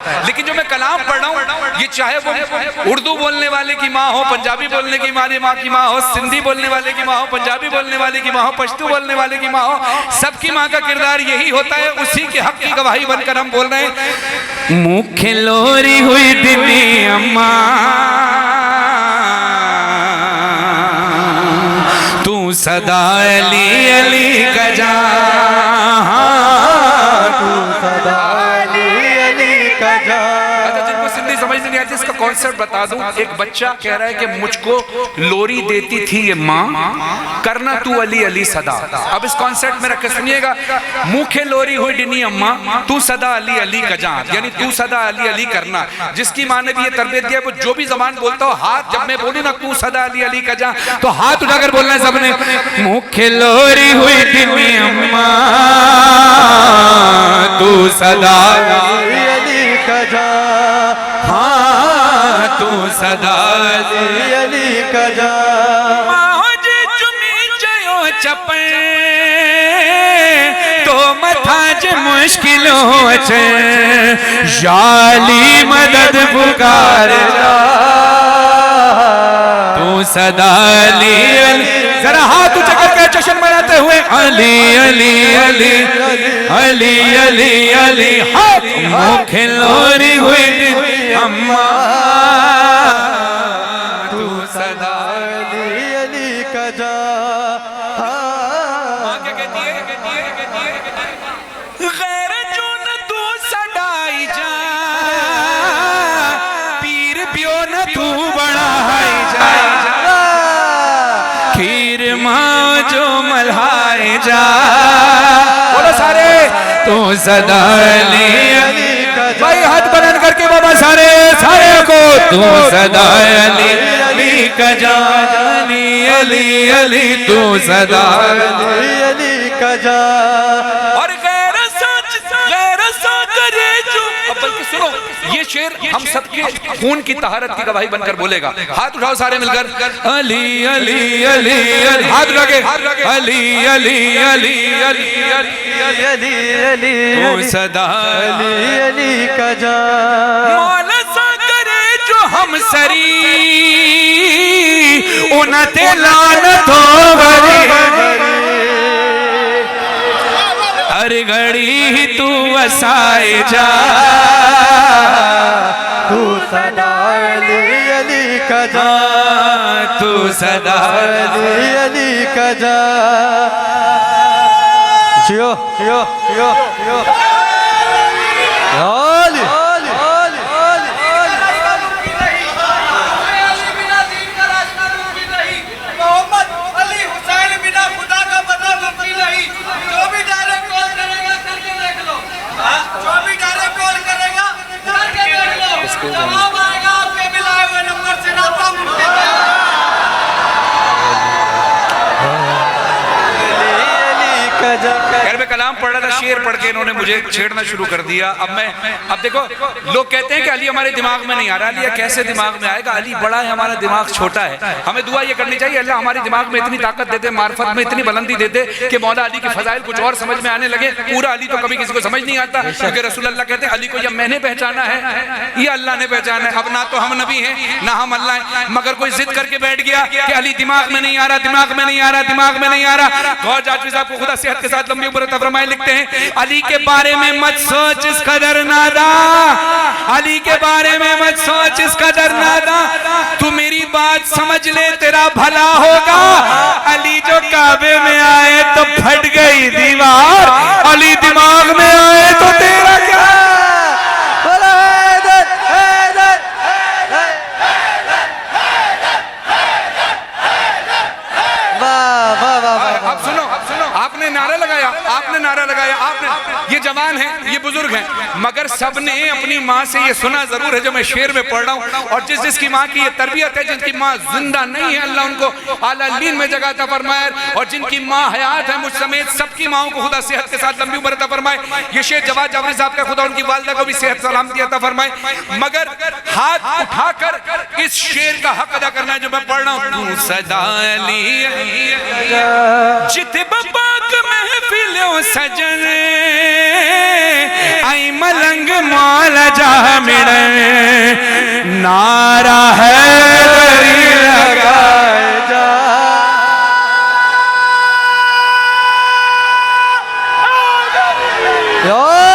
है। लेकिन जो मैं कलाम पढ़ रहा हूँ, ये चाहे वो उर्दू बोलने वाले की माँ हो, पंजाबी बोलने की माँ की माँ हो, सिंधी बोलने वाले की माँ हो, पंजाबी बोलने वाले की माँ हो, पश्तो बोलने वाले की माँ हो, सबकी माँ का किरदार यही होता है। उसी के हक की गवाही बनकर हम बोल रहे हैं। मुखे लोरी हुई दिनी अम्मा, तू सदा अली अली का जा, तू सदा अली अली का जा। अच्छा, जिनको सिंधी समझ नहीं आती, इसका कॉन्सेप्ट बता दूं। एक बच्चा कह रहा है कि मुझको लोरी देती थी ये माँ, करना तू अली अली सदा। अब इस कॉन्सेप्ट में रखकर सुनिएगा। मुखे लोरी हुई डिनी अम्मा, तू सदा अली अली का जा, यानी तू सदा अली अली करना। जिसकी माँ ने भी ये तरबियत दिया, वो जो भी जबान बोलता हो, हाथ जब मैं बोलूं ना तू सदा अली अली का जा, तो हाथ उठाकर बोलना है सबने। मुखे लोरी हुई डिनी अम्मा, तू सदा अली अली का जा, हाँ तू सदा अली अली का जा। माहौज चुमी जयो चपे, तो मथाज मुश्किल हो छे, जाली मदद पुकार जा, तू सदा अली अली। जरा हाथ ऊंचा करके जश्न मनाते हुए अली अली अली अली अली अली। मुखे लोरी हुई अम्मा, तू सदा अली अली का जा। क्या कहती है? गैर जो न तू सदाई जा, पीर पियो न तू बढ़ाई जा, खीर माँ जो मल्हाए जा, बोलो सारे तू सदा अली अली का जा। भाई हाथ बुलंद करके बाबा सारे को, तू सदा अली अली का जा, अली अली अली तू सदा अली अली का जा। और गैर सोच करे जो, बल्कि सुनो ये शेर हम सबके खून की तहारत की गवाही बनकर बोलेगा। हाथ उठाओ सारे मिलकर, अली अली अली अली, हाथ उठा के अली अली अली अली अली अली अली, तू सदा अली अली का जा। मौला सा करे जो हम सरी, उनते लानत हो भरी, हर घड़ी ही तू वसाए जा, तू सदा अली अली का जा, तू सदा अली अली का जा। जियो जियो जियो जियो अली जवाब आएगा आपके मिलाए हुए नंबर से। नाता खैर मैं कलाम पढ़ रहा था, शेर पढ़ के इन्होंने मुझे छेड़ना शुरू कर दिया। अब देखो, लोग कहते हैं कि अली हमारे दिमाग में नहीं आ रहा। अली कैसे दिमाग में आएगा? अली बड़ा है, हमारा दिमाग छोटा है। हमें दुआ ये करनी चाहिए, अल्लाह हमारे दिमाग में इतनी ताकत देते, मार्फत में इतनी बुलंदी देते कि मौला अली के फजाइल कुछ और समझ में आने लगे। पूरा अली तो कभी किसी को समझ नहीं आता, क्योंकि रसूल अल्लाह कहते हैं अली को या मैंने पहचाना है या अल्लाह ने पहचाना है। अब ना तो हम नबी हैं ना हम अल्लाह हैं, मगर कोई जिद करके बैठ गया कि अली दिमाग में नहीं आ रहा, दिमाग में नहीं आ रहा, दिमाग में नहीं आ रहा। गौर जाफरी साहब को खुदा सेहत के साथ लंबी उम्र अता फरमाए, लिखते हैं अली के बारे में मत सोच इस कदर नादा, अली के बारे में मत सोच इस कदर नादा, तू मेरी बात समझ ले तेरा भला होगा। अली जो काबे में आए तो फट गई दीवार, अली दिमाग में आए तो तेरा क्या। आपने नारा लगाया, आपने नारा लगाया, आपने, ये जवान है, ये बुजुर्ग हैं, मगर सबने अपनी माँ से ये सुना जरूर है जो मैं शेर में पढ़ रहा हूँ। और जिसकी माँ की ये तरबियत है, जिनकी माँ जिंदा नहीं है, अल्लाह उनको आला लीन में जगह अता फरमाए, और जिनकी माँ हयात है, मुझ समेत सबकी माओं को खुदा सेहत के साथ लंबी उम्र अता फरमाए। ये शेर जवाद जाफरी साहब का, खुदा उनकी वालिदा को भी सेहत सलामती अता फरमाए। मगर हाथ उठाकर इस शेर का हक अदा करना है जो मैं पढ़ रहा हूँ। सदा जित बाक महफिलों सजन आई मलंग मौला जा यो